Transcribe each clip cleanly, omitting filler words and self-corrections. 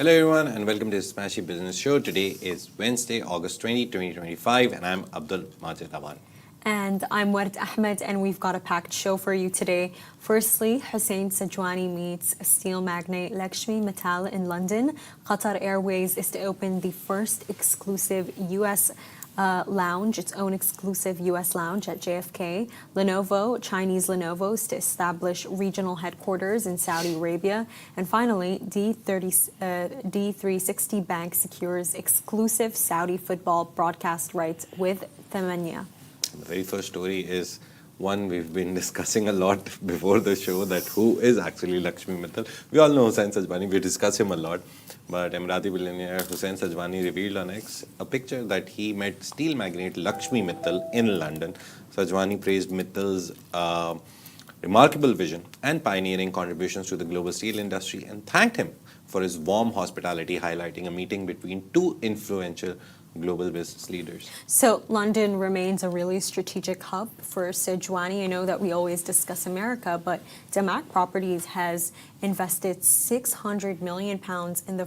Hello everyone and welcome to the Smashi Business Show. Today is Wednesday, August 20, 2025 and I'm Abdul Majid Awan. And I'm Ward Ahmed and we've got a packed show for you today. Firstly, Hussain Sajwani meets steel magnate Lakshmi Mittal in London. Qatar Airways is to open the first exclusive US lounge, its own exclusive US lounge at JFK. Lenovo, Chinese Lenovo, is to establish regional headquarters in Saudi Arabia. And finally, D360 Bank secures exclusive Saudi football broadcast rights with Thmanyah. The very first story is one we've been discussing a lot before the show, that who is actually Lakshmi Mittal. We all know Hussain Sajwani, we discuss him a lot. But Emirati billionaire Hussain Sajwani revealed on X a picture that he met steel magnate Lakshmi Mittal in London. Sajwani praised Mittal's remarkable vision and pioneering contributions to the global steel industry and thanked him for his warm hospitality, highlighting a meeting between two influential global business leaders. So London remains a really strategic hub for Sajwani. I know that we always discuss America, but Damac Properties has invested £600 million in the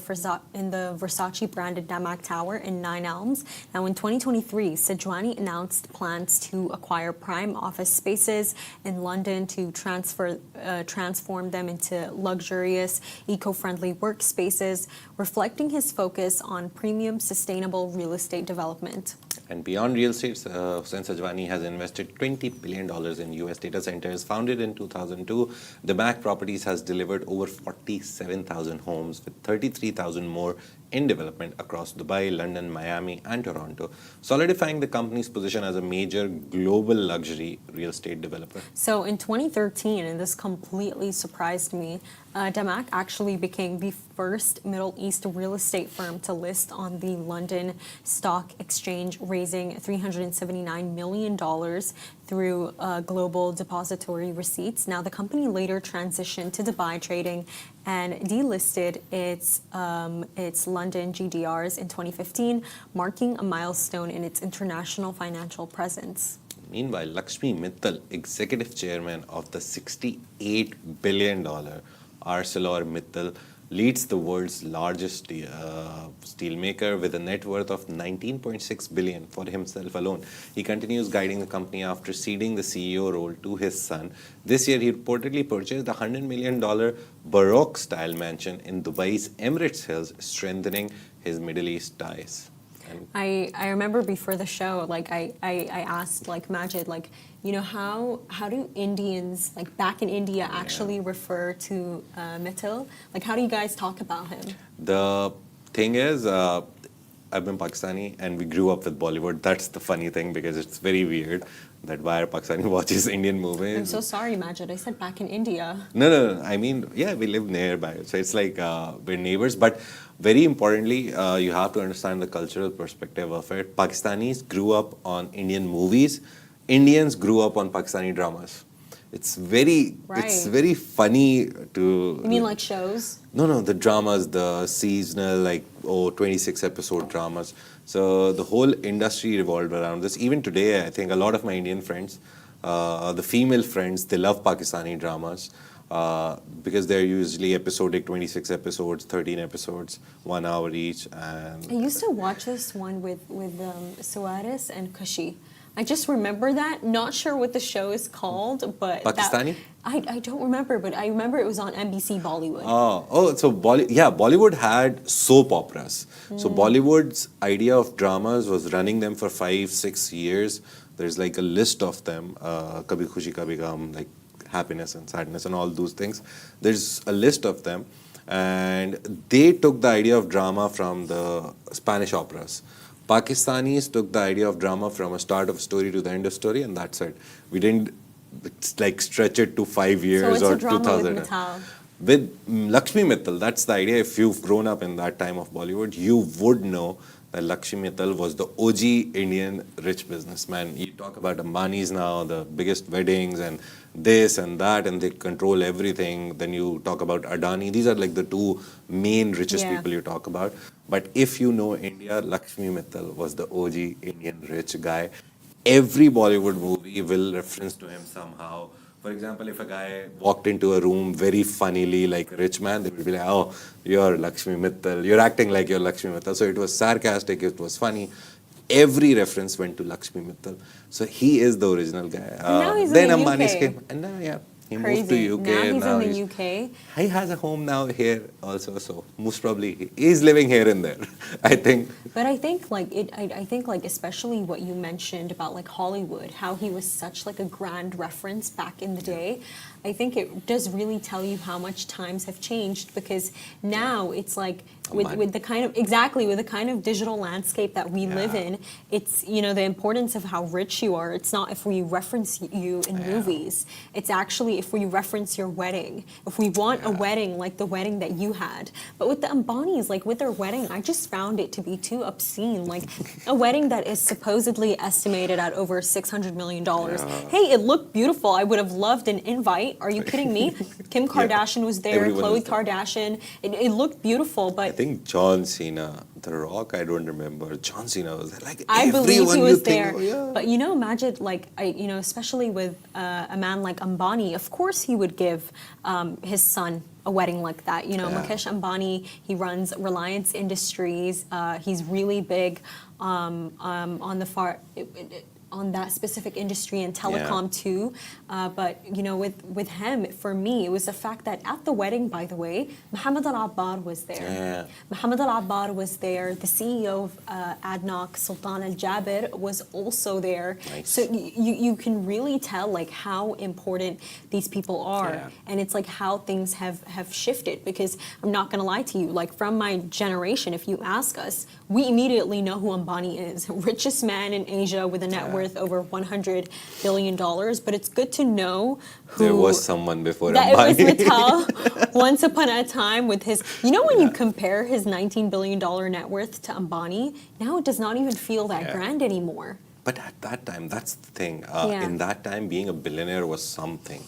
Versace branded Damac Tower in Nine Elms. Now in 2023, Sajwani announced plans to acquire prime office spaces in London to transform them into luxurious, eco-friendly workspaces, reflecting his focus on premium, sustainable real estate development. And beyond real estate, Hussain Sajwani has invested $20 billion in US data centers. Founded in 2002, Damac Properties has delivered over 47,000 homes with 33,000 more in development across Dubai, London, Miami, and Toronto, solidifying the company's position as a major global luxury real estate developer. So in 2013, and this completely surprised me, Damac actually became the first Middle East real estate firm to list on the London Stock Exchange, raising $379 million through global depository receipts. Now, the company later transitioned to Dubai trading and delisted its London GDRs in 2015, marking a milestone in its international financial presence. Meanwhile, Lakshmi Mittal, executive chairman of the $68 billion ArcelorMittal, leads the world's largest steelmaker with a net worth of $19.6 billion for himself alone. He continues guiding the company after ceding the CEO role to his son. This year, he reportedly purchased a $100 million Baroque-style mansion in Dubai's Emirates Hills, strengthening his Middle East ties. I remember before the show, like I asked like Majid, like, you know, how do Indians like back in India actually refer to Mittal? Like, how do you guys talk about him? The thing is, I've been Pakistani and we grew up with Bollywood. That's the funny thing, because it's very weird that why a Pakistani watches Indian movies. I'm so sorry, Majid. I said back in India. No. I mean, yeah, we live nearby. So it's like we're neighbors. But very importantly, you have to understand the cultural perspective of it. Pakistanis grew up on Indian movies. Indians grew up on Pakistani dramas. It's very funny to... You mean like shows? No, the dramas, the seasonal, 26 episode dramas. So the whole industry revolved around this. Even today, I think a lot of my Indian friends, the female friends, they love Pakistani dramas because they're usually episodic, 26 episodes, 13 episodes, 1 hour each. And I used to watch this one with Suarez and Kushi. I just remember that. Not sure what the show is called, but Pakistani? I don't remember, but I remember it was on NBC Bollywood. So Bollywood had soap operas. So Bollywood's idea of dramas was running them for 5-6 years. There's like a list of them, Kabhi Khushi Kabhi Gham, like happiness and sadness and all those things. There's a list of them, and they took the idea of drama from the Spanish operas. Pakistanis took the idea of drama from a start of a story to the end of story, and that's it. We didn't stretch it to 5 years so or it's a drama 2000. with Mittal. With Lakshmi Mittal, that's the idea. If you've grown up in that time of Bollywood, you would know that Lakshmi Mittal was the OG Indian rich businessman. You talk about Ambani's now, the biggest weddings and this and that, and they control everything. Then you talk about Adani. These are like the two main richest people you talk about. But if you know India, Lakshmi Mittal was the OG Indian rich guy. Every Bollywood movie will reference to him somehow. For For example, if a guy walked into a room very funnily, like a rich man, they would be like, oh, you're Lakshmi Mittal. You're acting like you're Lakshmi Mittal. So it was sarcastic, it was funny. Every reference went to Lakshmi Mittal. So he is the original guy. now he's then in the Ambani's UK. came. And now, yeah, he Crazy. moved to UK. Now he's in the UK. He has a home now here also. So most probably he's living here and there, I think. But I think I think like especially what you mentioned about like Hollywood, how he was such like a grand reference back in the day. I think it does really tell you how much times have changed, because now it's like with the kind of digital landscape that we live in, it's, you know, the importance of how rich you are. It's not if we reference you in movies. It's actually if we reference your wedding. If we want a wedding like the wedding that you had. But with the Ambanis, like with their wedding, I just found it to be too obscene. Like a wedding that is supposedly estimated at over $600 million. Hey, it looked beautiful. I would have loved an invite. Are you kidding me? Kim Kardashian was there, Everyone Khloe was there. Kardashian. It looked beautiful, but I think John Cena, The Rock, I don't remember. John Cena was there. Like I believe everyone he you was think, there. oh, yeah. But you know, imagine like especially with a man like Ambani, of course he would give his son a wedding like that. You know, Mukesh Ambani, he runs Reliance Industries. He's really big on that specific industry and telecom too. But you know, with him, for me, it was the fact that at the wedding, by the way, Mohammed Al-Abbar was there. Mohammed Al-Abbar was there. The CEO of ADNOC, Sultan Al-Jaber, was also there. Nice. So you can really tell like how important these people are. And it's like how things have shifted, because I'm not going to lie to you, like from my generation, if you ask us, we immediately know who Ambani is. Richest man in Asia with a net worth over $100 billion. But it's good to know who... There was someone before that Ambani. it was Mittal once upon a time with his... You know, when you compare his $19 billion net worth to Ambani, now it does not even feel that grand anymore. But at that time, that's the thing. In that time, being a billionaire was something.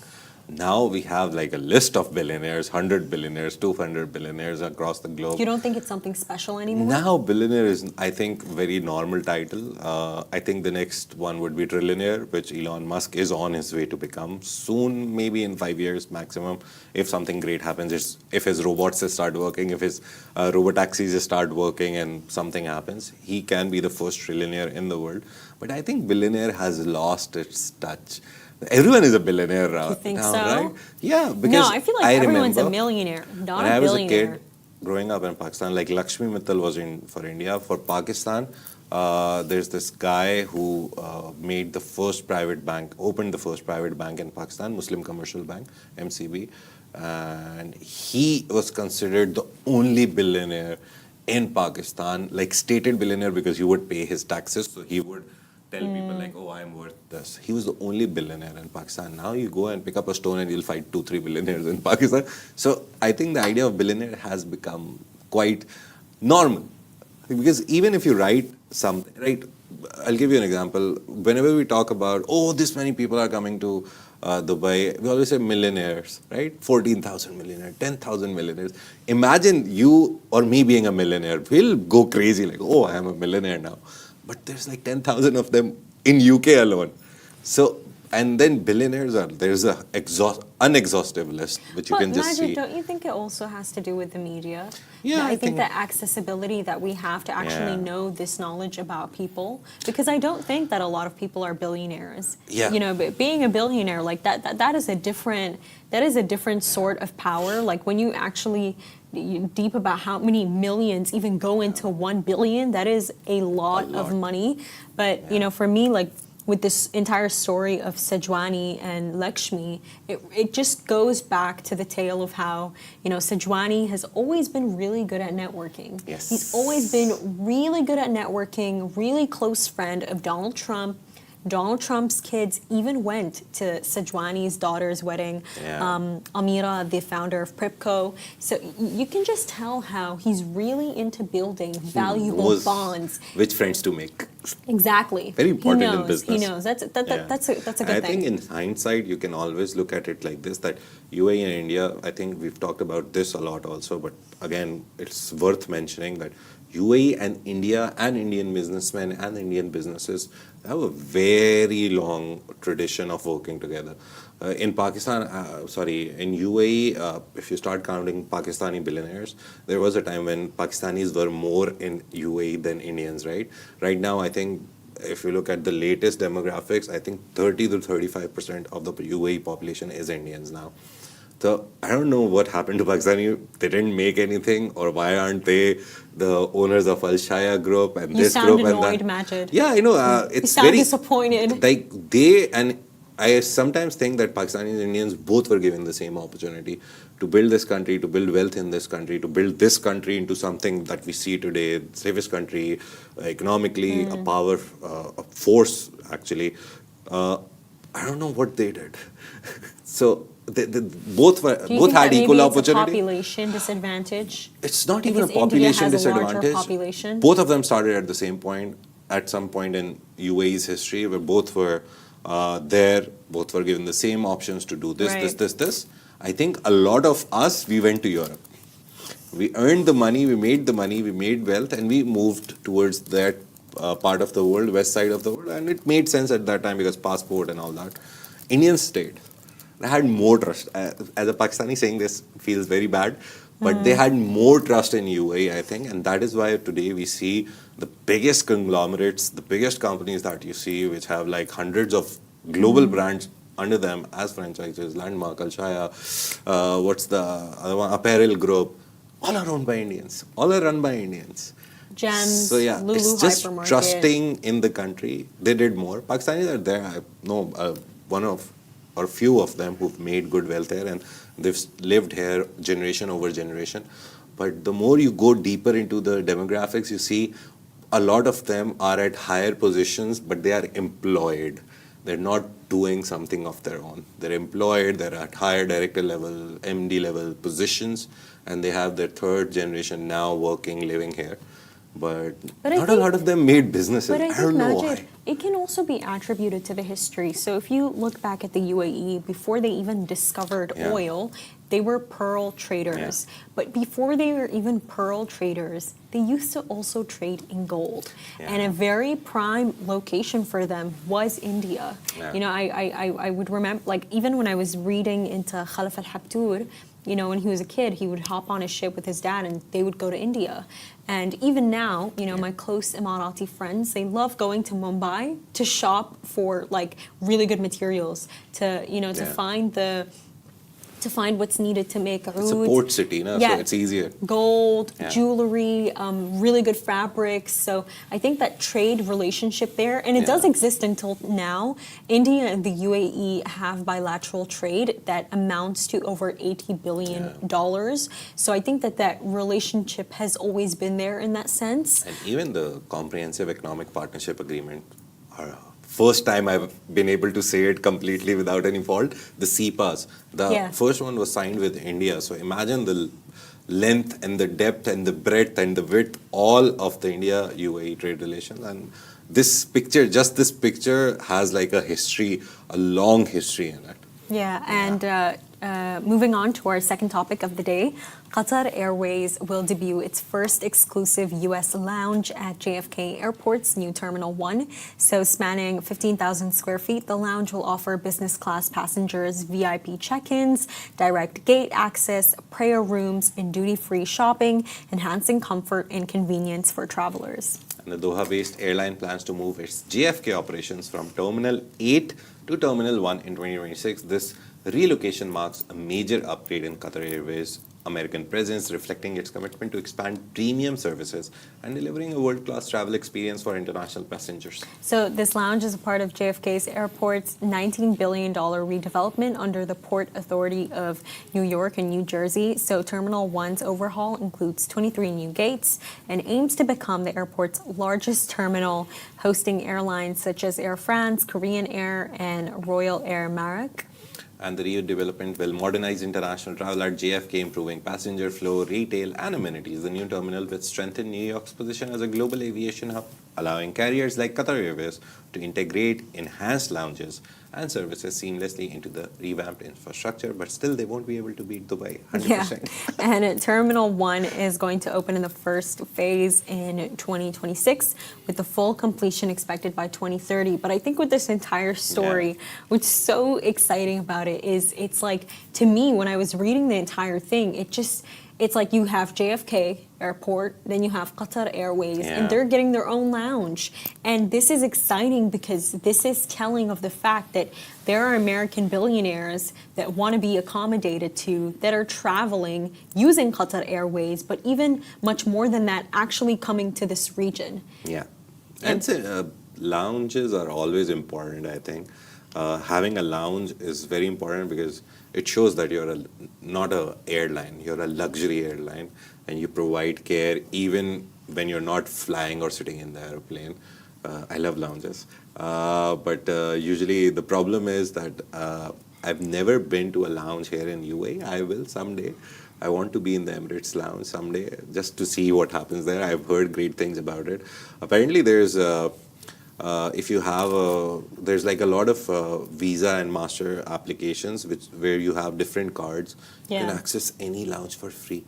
Now we have like a list of billionaires, 100 billionaires, 200 billionaires across the globe. You don't think it's something special anymore? Now billionaire is, I think, very normal title. I think the next one would be trillionaire, which Elon Musk is on his way to become soon, maybe in 5 years maximum, if something great happens. If his robots start working, if his robotaxis start working and something happens, he can be the first trillionaire in the world. But I think billionaire has lost its touch. Everyone is a billionaire now, You think so? right? Yeah, because No, I feel like everyone's a remember millionaire, not when a I was a billionaire. kid growing up in Pakistan, like Lakshmi Mittal was for India. For Pakistan, there's this guy who made the first private bank, opened the first private bank in Pakistan, Muslim Commercial Bank, MCB. And he was considered the only billionaire in Pakistan, like stated billionaire because he would pay his taxes. So he would tell people like, oh, I'm worth this. He was the only billionaire in Pakistan. Now you go and pick up a stone and you'll find 2-3 billionaires in Pakistan. So I think the idea of billionaire has become quite normal. Because even if you write something, right, I'll give you an example. Whenever we talk about, oh, this many people are coming to Dubai, we always say millionaires, right? 14,000 millionaires, 10,000 millionaires. Imagine you or me being a millionaire. We'll go crazy like, oh, I am a millionaire now. But there's like 10,000 of them in UK alone. So, and then billionaires there's a unexhaustive list, which you can just Majid, see. don't you think it also has to do with the media? Yeah, I I think think- the accessibility that we have to actually know this knowledge about people, because I don't think that a lot of people are billionaires. Yeah. You know, but being a billionaire, like that is a different sort of power. Like when you actually deep about how many millions even go into 1 billion, that is a lot of money. But you know, for me, like with this entire story of Sajwani and Lakshmi, it just goes back to the tale of how, you know, Sajwani has always been really good at networking. Yes. He's always been really good at networking, really close friend of Donald Trump. Donald Trump's kids even went to Sajwani's daughter's wedding. Amira, the founder of Pripco. So you can just tell how he's really into building valuable knows bonds. Which friends to make. Exactly. Very important in He knows. business. He knows. That's a good I thing. think in hindsight, you can always look at it like this, that UAE and India, I think we've talked about this a lot also, but again, it's worth mentioning that UAE and India and Indian businessmen and Indian businesses They have a very long tradition of working together. In Pakistan, in UAE, if you start counting Pakistani billionaires, there was a time when Pakistanis were more in UAE than Indians, right? Right now, I think if you look at the latest demographics, I think 30 to 35% of the UAE population is Indians now. So I don't know what happened to Pakistani. They didn't make anything, or why aren't they the owners of Al Shaya Group and You this sound group annoyed, and that? Majid. Yeah, I know. You It's sound very disappointed. like they and I sometimes think that Pakistanis and Indians both were given the same opportunity to build this country, to build wealth in this country, to build this country into something that we see today, safest country, economically a power, a force actually. I don't know what they did. So they both were Do you both think had that equal maybe it's a opportunity. population disadvantage? It's not even a Because India population has a larger disadvantage. population? Both of them started at the same point, at some point in UAE's history, where both were there, both were given the same options to do this, Right. this. I think a lot of us, we went to Europe. We earned the money, we made wealth, and we moved towards that part of the world, west side of the world, and it made sense at that time because passport and all that. Indians stayed. They had more trust. As a Pakistani saying this feels very bad, but they had more trust in UAE, I think, and that is why today we see the biggest conglomerates, the biggest companies that you see, which have like hundreds of global brands under them as franchises, Landmark, Al Shaya, what's the other one, Apparel Group, all are owned by Indians, all are run by Indians. Gems, So yeah, Lulu it's just Hypermarket. trusting in the country. They did more. Pakistanis are there. I know one of or few of them who've made good wealth here, and they've lived here generation over generation. But the more you go deeper into the demographics, you see a lot of them are at higher positions, but they are employed. They're not doing something of their own. They're employed, they're at higher director level, MD level positions, and they have their third generation now working, living here. But But I not a think- lot of them made businesses. But I I think, don't know Majid, why. it can also be attributed to the history. So if you look back at the UAE, before they even discovered Yeah. oil, they were pearl traders. But before they were even pearl traders, they used to also trade in gold. Yeah. And a very prime location for them was India. Yeah. You know, I would remember, like, even when I was reading into Khalaf al-Habtour, you know, when he was a kid, he would hop on a ship with his dad and they would go to India. And even now, you know, my close Emirati friends, they love going to Mumbai to shop for like really good materials, to, you know, to Yeah. find what's needed to make oud. It's a port city, no? Yeah. So it's easier. Gold, Yeah. jewelry, really good fabrics. So I think that trade relationship there, and it does Yeah. exist until now. India and the UAE have bilateral trade that amounts to over $80 billion. So I think that that relationship has always been there in that sense. And even the Comprehensive Economic Partnership Agreement, first time I've been able to say it completely without any fault, the CPAs. The Yeah. first one was signed with India. So imagine the length and the depth and the breadth and the width, all of the India-UAE trade relations. And this picture, just this picture, has like a history, a long history in it. Yeah, and moving on to our second topic of the day, Qatar Airways will debut its first exclusive U.S. lounge at JFK Airport's new Terminal 1. So spanning 15,000 square feet, the lounge will offer business class passengers VIP check-ins, direct gate access, prayer rooms, and duty-free shopping, enhancing comfort and convenience for travelers. And the Doha-based airline plans to move its JFK operations from Terminal 8 to Terminal 1 in 2026. This relocation marks a major upgrade in Qatar Airways' American presence, reflecting its commitment to expand premium services and delivering a world-class travel experience for international passengers. So this lounge is a part of JFK's airport's $19 billion redevelopment under the Port Authority of New York and New Jersey. So Terminal 1's overhaul includes 23 new gates and aims to become the airport's largest terminal, hosting airlines such as Air France, Korean Air, and Royal Air Maroc. And the redevelopment will modernize international travel at JFK, improving passenger flow, retail, and amenities. The new terminal will strengthen New York's position as a global aviation hub allowing carriers like Qatar Airways to integrate enhanced lounges and services seamlessly into the revamped infrastructure, but still they won't be able to beat Dubai, 100%. Yeah, and Terminal 1 is going to open in the first phase in 2026, with the full completion expected by 2030. But I think with this entire story, what's so exciting about it is it's like, to me, when I was reading the entire thing, it's like you have JFK Airport, then you have Qatar Airways, and they're getting their own lounge. And this is exciting because this is telling of the fact that there are American billionaires that want to be accommodated to, that are traveling using Qatar Airways, but even much more than that, actually coming to this region. Yeah. And lounges are always important, I think. Having a lounge is very important because it shows that you're not an airline, you're a luxury airline, and you provide care even when you're not flying or sitting in the airplane. I love lounges. But usually the problem is that I've never been to a lounge here in UAE. I will someday. I want to be in the Emirates lounge someday just to see what happens there. I've heard great things about it. Apparently there's if you have there's like a lot of Visa and Master applications where you have different cards. You can access any lounge for free.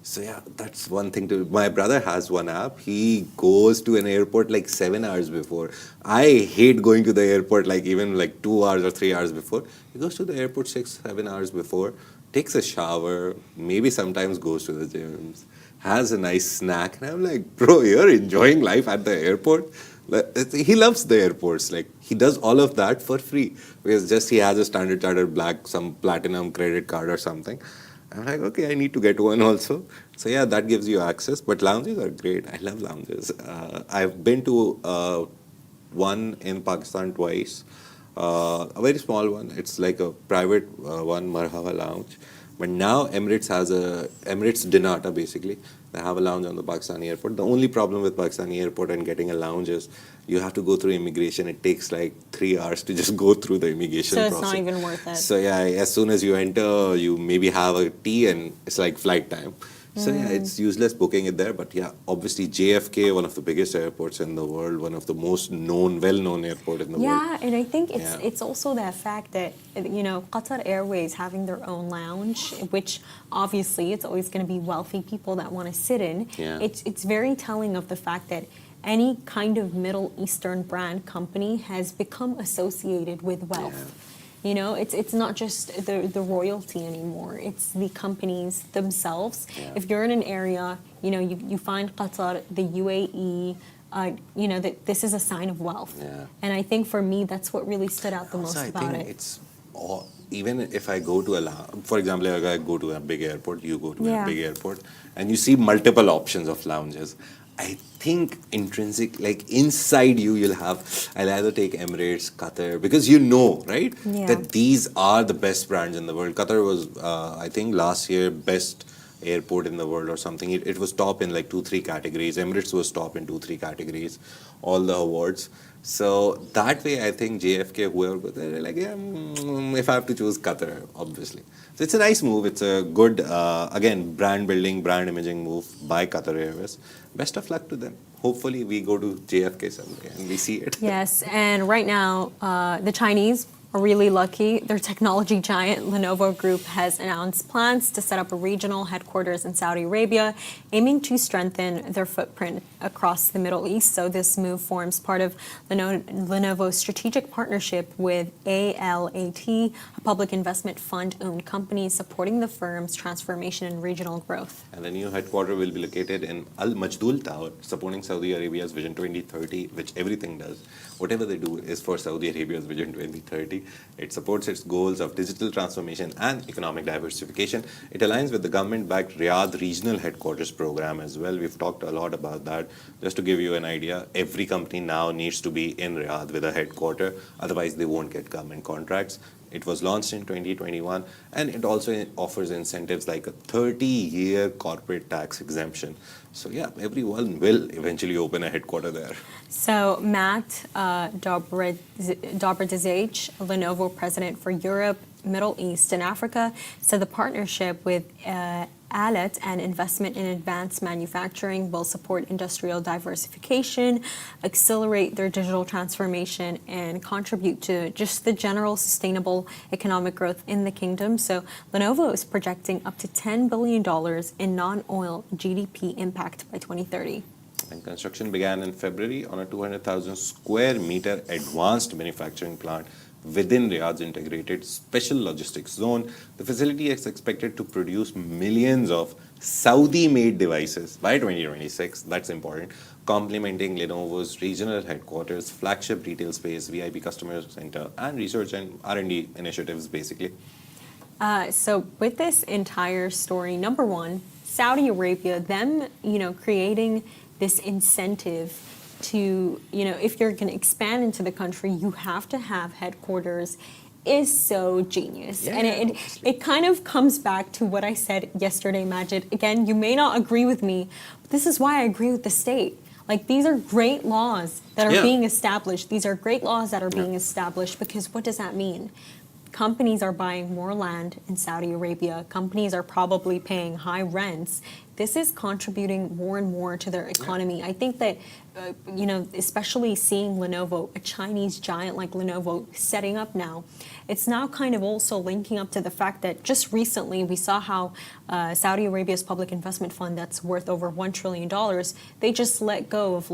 So yeah, that's one thing to. My brother has one app. He goes to an airport like 7 hours before. I hate going to the airport like even like 2 hours or 3 hours before. He goes to the airport 6-7 hours before, takes a shower, maybe sometimes goes to the gyms, has a nice snack, and I'm like, bro, you're enjoying life at the airport. He loves the airports. Like he does all of that for free because just he has a Standard Chartered Black, some platinum credit card or something. I'm like, okay, I need to get one also. So yeah, that gives you access. But lounges are great. I love lounges. I've been to one in Pakistan twice. A very small one. It's like a private one, Marhaba Lounge. But now Emirates has Emirates Dinata basically. They have a lounge on the Pakistani airport. The only problem with Pakistani airport and getting a lounge is you have to go through immigration. It takes like 3 hours to just go through the immigration process. So it's not even worth it. So yeah, as soon as you enter, you maybe have a tea and it's like flight time. So yeah, it's useless booking it there. But yeah, obviously JFK, one of the biggest airports in the world, one of the most well-known airport in the world. Yeah, and I think it's also that fact that, you know, Qatar Airways having their own lounge, which obviously it's always going to be wealthy people that want to sit in. Yeah. It's very telling of the fact that any kind of Middle Eastern brand company has become associated with wealth. Yeah. You know, it's not just the royalty anymore. It's the companies themselves. Yeah. If you're in an area, you know, you find Qatar, the UAE, you know, that this is a sign of wealth. Yeah. And I think for me, that's what really stood out the most I about think it. it's even if I go to for example, if I go to a big airport, you go to a big airport, and you see multiple options of lounges. I think intrinsic, like inside you'll have, I'll either take Emirates, Qatar, because you know, right? Yeah. That these are the best brands in the world. Qatar was, I think last year, best airport in the world or something. It was top in like 2-3 categories. Emirates was top in 2-3 categories, all the awards. So that way, I think JFK, whoever, they're like, yeah, if I have to choose Qatar, obviously. So it's a nice move. It's a good, again, brand building, brand imaging move by Qatar Airways. Best of luck to them. Hopefully, we go to JFK someday and we see it. Yes, and right now, the Chinese are really lucky. Their technology giant Lenovo Group has announced plans to set up a regional headquarters in Saudi Arabia, aiming to strengthen their footprint across the Middle East. So this move forms part of Lenovo's strategic partnership with ALAT, a public investment fund-owned company supporting the firm's transformation and regional growth. And the new headquarters will be located in Al Majdool Tower, supporting Saudi Arabia's Vision 2030, which everything does. Whatever they do is for Saudi Arabia's Vision 2030. It supports its goals of digital transformation and economic diversification. It aligns with the government-backed Riyadh Regional Headquarters program as well. We've talked a lot about that. Just to give you an idea, every company now needs to be in Riyadh with a headquarter. Otherwise, they won't get government contracts. It was launched in 2021, and it also offers incentives like a 30-year corporate tax exemption. So yeah, everyone will eventually open a headquarter there. So Matt Dobrodzic, Lenovo president for Europe, Middle East, and Africa, said the partnership with Alet and investment in advanced manufacturing will support industrial diversification, accelerate their digital transformation, and contribute to just the general sustainable economic growth in the kingdom. So Lenovo is projecting up to $10 billion in non-oil GDP impact by 2030. And construction began in February on a 200,000 square meter advanced manufacturing plant within Riyadh's integrated special logistics zone. The facility is expected to produce millions of Saudi-made devices by 2026. That's important. Complementing Lenovo's regional headquarters, flagship retail space, VIP customer center, and research and R&D initiatives, basically. So with this entire story, number one, Saudi Arabia, them, creating this incentive to, if you're going to expand into the country, you have to have headquarters, is so genius. Yeah, and it kind of comes back to what I said yesterday, Majid. Again, you may not agree with me, but this is why I agree with the state. Like, these are great laws that are being established. These are great laws that are being established, because what does that mean? Companies are buying more land in Saudi Arabia. Companies are probably paying high rents. This is contributing more and more to their economy. I think that, especially seeing Lenovo, a Chinese giant like Lenovo, setting up now, it's now kind of also linking up to the fact that just recently we saw how Saudi Arabia's public investment fund that's worth over $1 trillion, they just let go of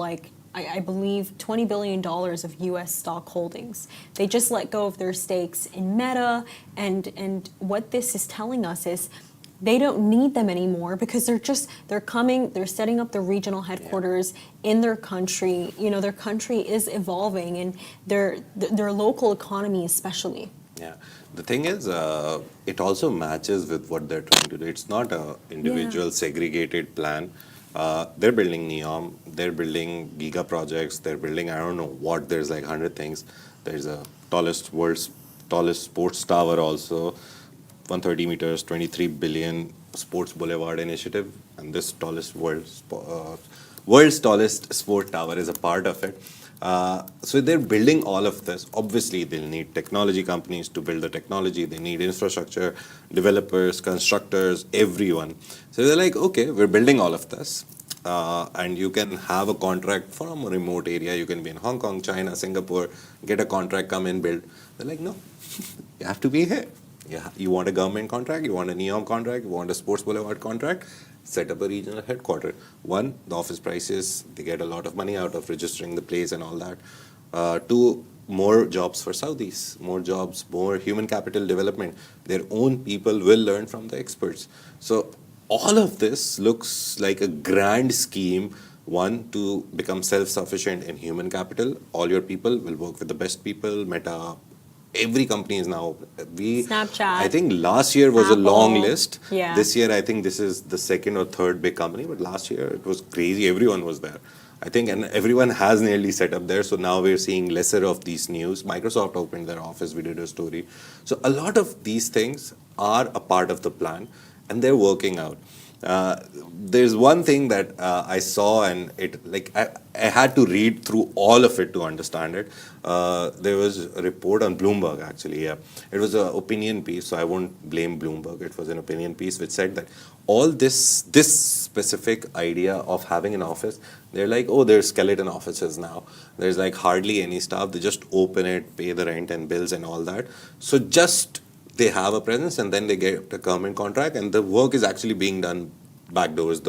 I believe $20 billion of U.S. stock holdings. They just let go of their stakes in Meta, and what this is telling us is they don't need them anymore, because they're setting up the regional headquarters in their country. Their country is evolving, and their local economy especially. Yeah, the thing is, it also matches with what they're trying to do. It's not an individual segregated plan. They're building NEOM, they're building giga projects, they're building, I don't know what, there's like 100 things. There's a world's tallest sports tower also, 130 meters, 23 billion sports boulevard initiative, and this world's tallest sport tower is a part of it. So they're building all of this. Obviously, they'll need technology companies to build the technology. They need infrastructure, developers, constructors, everyone. So they're like, okay, we're building all of this. And you can have a contract from a remote area. You can be in Hong Kong, China, Singapore, get a contract, come in, build. They're like, no, you have to be here. Yeah, you want a government contract, you want a NEOM contract, you want a sports boulevard contract, set up a regional headquarters. One, the office prices, they get a lot of money out of registering the place and all that. Two, more jobs for Saudis, more jobs, more human capital development. Their own people will learn from the experts. So all of this looks like a grand scheme. One, to become self-sufficient in human capital. All your people will work with the best people. Meta, every company is now Snapchat. I think last year was Apple. a long list. Yeah. This year, I think this is the second or third big company. But last year, it was crazy. Everyone was there. I think, and everyone has nearly set up there. So now we're seeing lesser of these news. Microsoft opened their office. We did a story. So a lot of these things are a part of the plan, and they're working out. There's one thing that I saw, and I had to read through all of it to understand it. There was a report on Bloomberg, actually. Yeah, it was an opinion piece, so I won't blame Bloomberg. It was an opinion piece which said that all this specific idea of having an office, they're like, oh, there's skeleton offices now. There's like hardly any staff. They just open it, pay the rent and bills and all that. So just they have a presence, and then they get a government contract, and the work is actually being done backdoors,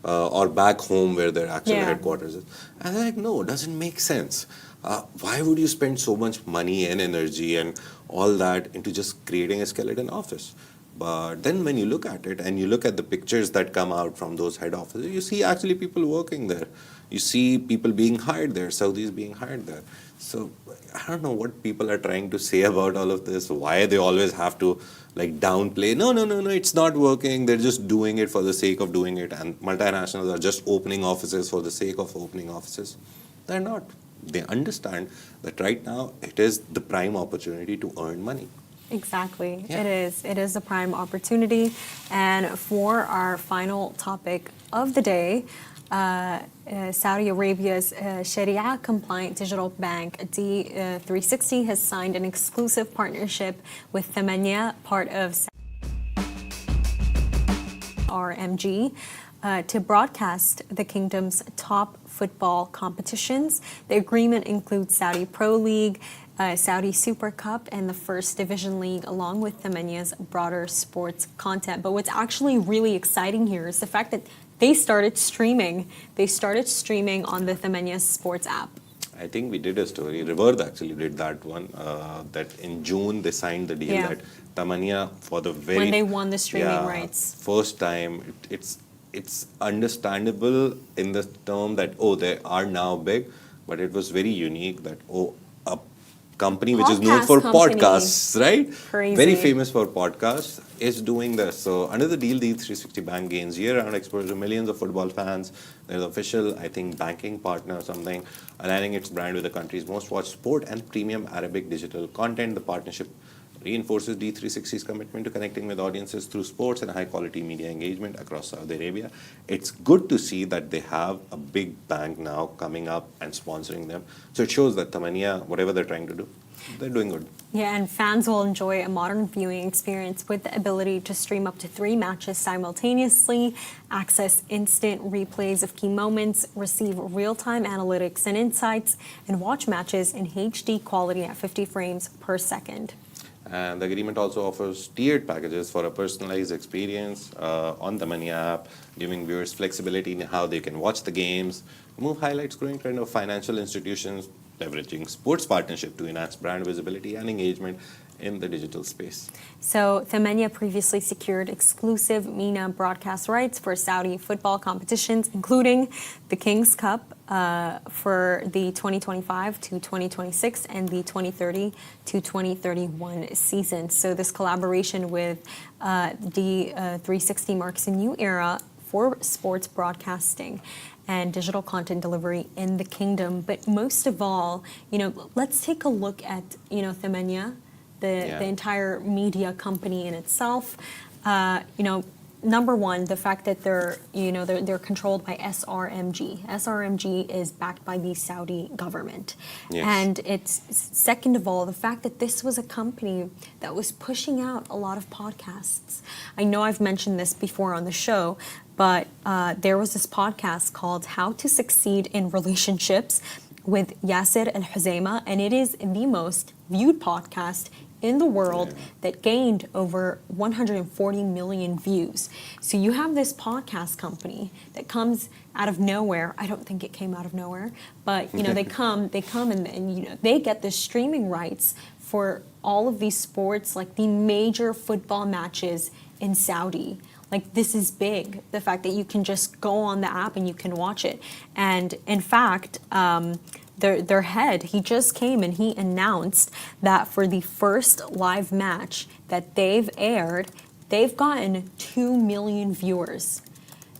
or back home where their actual headquarters is. And they're like, no, it doesn't make sense. Why would you spend so much money and energy and all that into just creating a skeleton office? But then when you look at it, and you look at the pictures that come out from those head offices, you see actually people working there. You see people being hired there, Saudis being hired there. So I don't know what people are trying to say about all of this, why they always have to downplay. No, it's not working. They're just doing it for the sake of doing it. And multinationals are just opening offices for the sake of opening offices. They're not. They understand that right now it is the prime opportunity to earn money. Exactly. Yeah. It is a prime opportunity. And for our final topic of the day, Saudi Arabia's Sharia-compliant digital bank, D360, has signed an exclusive partnership with Thmanyah, part of SRMG, to broadcast the kingdom's top football competitions. The agreement includes Saudi Pro League, Saudi Super Cup, and the First Division League, along with Thmanyah's broader sports content. But what's actually really exciting here is the fact that they started streaming. They started streaming on the Thmanyah Sports app. I think we did a story. Reverse actually did that one. That in June they signed the deal that Thmanyah for the very when they won the streaming rights. First time, it's understandable in the term that they are now big, but it was very unique that a company which is known for podcasts, right? Crazy. Very famous for podcasts, is doing this. So under the deal, D360 Bank gains year-round exposure to millions of football fans. There's an official, I think, banking partner or something, aligning its brand with the country's most watched sport and premium Arabic digital content. The partnership reinforces D360's commitment to connecting with audiences through sports and high-quality media engagement across Saudi Arabia. It's good to see that they have a big bank now coming up and sponsoring them. So it shows that Thmanyah, whatever they're trying to do, they're doing good. Yeah, and fans will enjoy a modern viewing experience with the ability to stream up to 3 matches simultaneously, access instant replays of key moments, receive real-time analytics and insights, and watch matches in HD quality at 50 frames per second. And the agreement also offers tiered packages for a personalized experience on the Thmanyah app, giving viewers flexibility in how they can watch the games. Move highlights growing trend of financial institutions leveraging sports partnership to enhance brand visibility and engagement in the digital space. So Thmanyah previously secured exclusive MENA broadcast rights for Saudi football competitions, including the King's Cup for the 2025 to 2026 and the 2030 to 2031 season. So this collaboration with D360 marks a new era for sports broadcasting and digital content delivery in the kingdom. But most of all, let's take a look at, Thmanyah, the entire media company in itself. Number one, the fact that they're controlled by SRMG. SRMG is backed by the Saudi government. Yes. And it's, second of all, the fact that this was a company that was pushing out a lot of podcasts. I know I've mentioned this before on the show, but there was this podcast called How to Succeed in Relationships with Yasser Al-Huzaima, and it is the most viewed podcast in the world that gained over 140 million views. So you have this podcast company that comes out of nowhere. I don't think it came out of nowhere, but they come and they get the streaming rights for all of these sports, like the major football matches in Saudi. Like, this is big, the fact that you can just go on the app and you can watch it. And in fact, their head, he just came and he announced that for the first live match that they've aired, they've gotten 2 million viewers.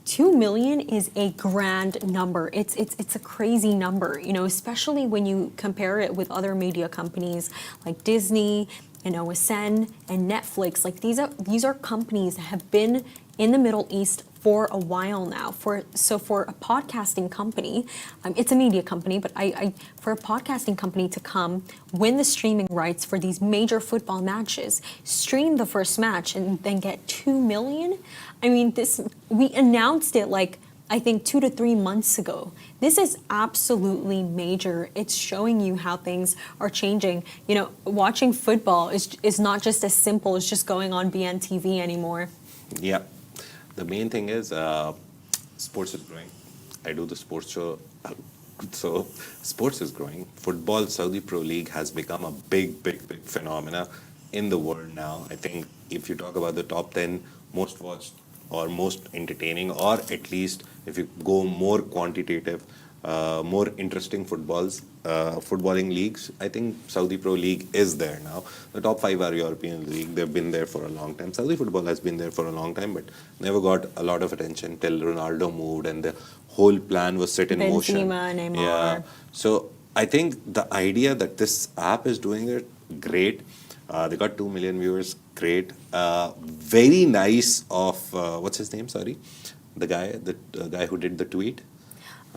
2 million is a grand number. It's a crazy number, especially when you compare it with other media companies like Disney and Hussain and Netflix. Like, these are companies that have been in the Middle East for a while now. For a podcasting company, it's a media company, but for a podcasting company to come, win the streaming rights for these major football matches, stream the first match, and then get 2 million. I mean, we announced it I think 2 to 3 months ago. This is absolutely major. It's showing you how things are changing. Watching football is not just as simple as just going on BNTV anymore. Yeah. The main thing is sports is growing. I do the sports show, so sports is growing. Football, Saudi Pro League has become a big, big, big phenomena in the world now. I think if you talk about the top 10 most watched or most entertaining, or at least if you go more quantitative, more interesting footballing leagues, I think Saudi Pro League is there now. The top 5 are European League. They've been there for a long time. Saudi football has been there for a long time, but never got a lot of attention till Ronaldo moved and the whole plan was set in motion. Benzema, Neymar. Yeah. So I think the idea that this app is doing it, great. They got 2 million viewers, great. Very nice of, what's his name, sorry? The guy who did the tweet.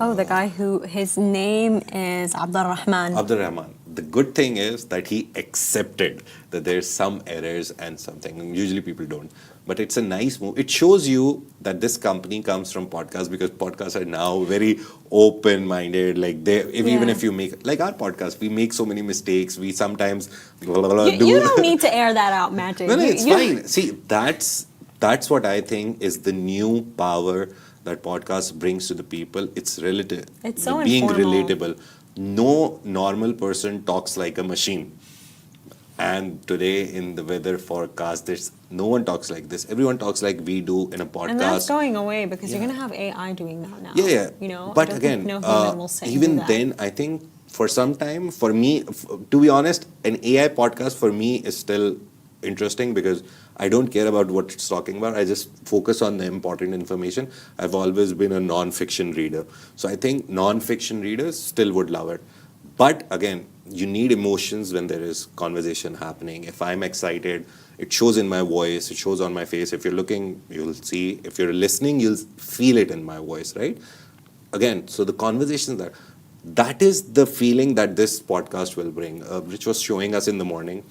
Oh, the guy his name is Abdurrahman. Abdurrahman. The good thing is that he accepted that there's some errors and something. Usually people don't. but it's a nice move. It shows you that this company comes from podcasts, because podcasts are now very open-minded. Like even if you make, like our podcast, we make so many mistakes. We sometimes You don't need to air that out, Magic. No, it's fine. See, that's what I think is the new power that podcast brings to the people. It's relative. It's so being informal. relatable. No normal person talks like a machine. And today in the weather forecast, there's no one talks like this. Everyone talks like we do in a podcast. And that's going away because you're going to have AI doing that now. Yeah. You know, But I don't again, think no human will say even that. then, I think for some time, for me, to be honest, an AI podcast for me is still interesting, because I don't care about what it's talking about. I just focus on the important information. I've always been a non-fiction reader. So I think non-fiction readers still would love it. But again, you need emotions when there is conversation happening. If I'm excited, it shows in my voice, it shows on my face. If you're looking, you'll see. If you're listening, you'll feel it in my voice, right? Again, so the conversations that is the feeling that this podcast will bring. Rich was showing us in the morning.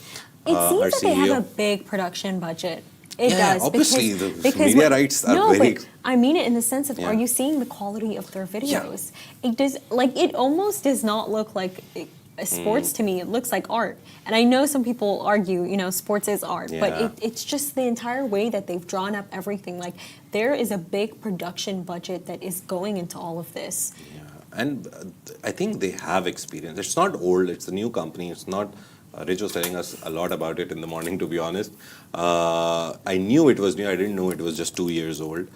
It seems our that they have CEO. a big production budget. It Yeah, does. obviously, the because media rights are no, very- but I mean it in the sense of, Yeah. are you seeing the quality of their videos? It does, like, it almost does not look like sports to me. It looks like art. And I know some people argue, you know, sports is art, Yeah. but it's just the entire way that they've drawn up everything. Like, there is a big production budget that is going into all of this. Yeah, and I think they have experience. It's not old, it's a new company. It's not, Rich was telling us a lot about it in the morning, to be honest. I knew it was new, I didn't know it was just 2 years old.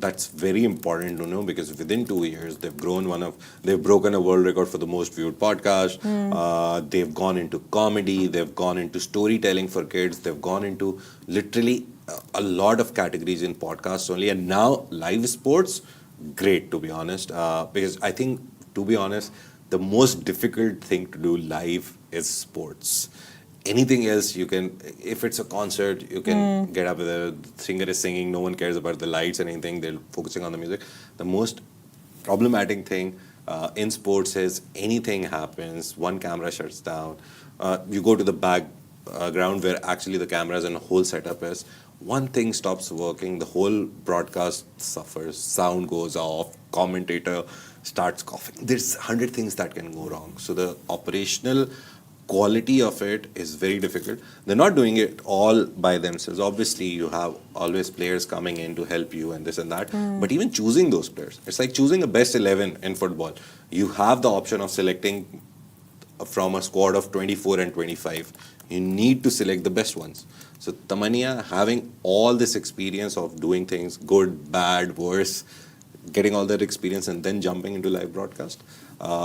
That's very important to know, because within 2 years, they've broken a world record for the most viewed podcast. They've gone into comedy, they've gone into storytelling for kids, they've gone into literally a lot of categories in podcasts only. And now live sports, great, to be honest, because I think, to be honest, the most difficult thing to do live is sports. Anything else you can, if it's a concert, you can get up there, the singer is singing, no one cares about the lights and anything, they're focusing on the music. The most problematic thing in sports is anything happens, one camera shuts down, you go to the background where actually the cameras and the whole setup is, one thing stops working, the whole broadcast suffers, sound goes off, commentator starts coughing. There's 100 things that can go wrong. So the operational quality of it is very difficult. They're not doing it all by themselves. Obviously, you have always players coming in to help you and this and that. But even choosing those players, it's like choosing a best 11 in football. You have the option of selecting from a squad of 24 and 25. You need to select the best ones. So Thmanyah, having all this experience of doing things good, bad, worse, getting all that experience and then jumping into live broadcast,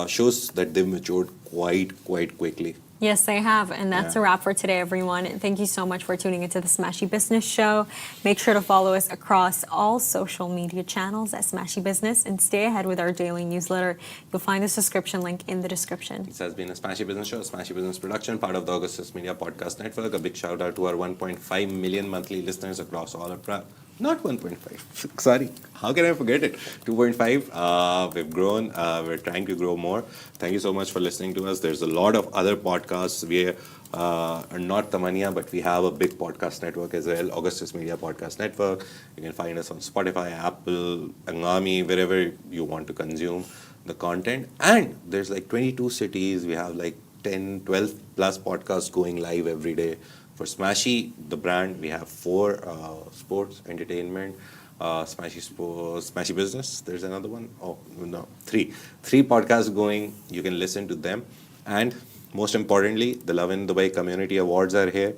shows that they've matured quite quickly. Yes, they have. And that's Yeah. a wrap for today, everyone. And thank you so much for tuning into the Smashi Business Show. Make sure to follow us across all social media channels at Smashi Business and stay ahead with our daily newsletter. You'll find the subscription link in the description. This has been a Smashi Business Show, a Smashi Business production, part of the Augustus Media Podcast Network. A big shout out to our 1.5 million monthly listeners across all our not 1.5. Sorry, how can I forget it? 2.5. We've grown. We're trying to grow more. Thank you so much for listening to us. There's a lot of other podcasts. We are not Thmanyah, but we have a big podcast network as well, Augustus Media Podcast Network. You can find us on Spotify, Apple, Angami, wherever you want to consume the content. And there's like 22 cities. We have like 10, 12 plus podcasts going live every day. For Smashi, the brand, we have 4 sports, entertainment, Smashi Business. There's another one. Oh, no, 3. 3 podcasts going. You can listen to them. And most importantly, the Love in Dubai Community Awards are here.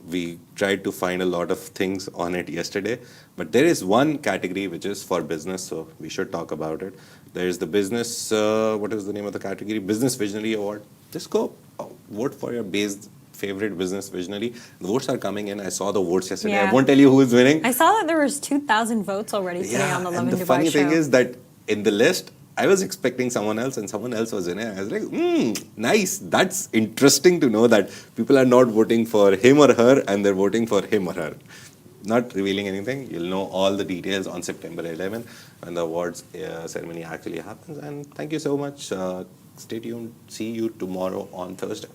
We tried to find a lot of things on it yesterday. But there is one category which is for business, so we should talk about it. There is the business, what is the name of the category? Business Visionary Award. Just go vote for your favorite business visionary. The votes are coming in. I saw the votes yesterday. Yeah. I won't tell you who is winning. I saw that there was 2,000 votes already today on the Love and in the Dubai funny show. thing is that in the list, I was expecting someone else and someone else was in it. I was like, nice. That's interesting to know that people are not voting for him or her and they're voting for him or her. Not revealing anything. You'll know all the details on September 11 when the awards ceremony actually happens. And thank you so much. Stay tuned. See you tomorrow on Thursday.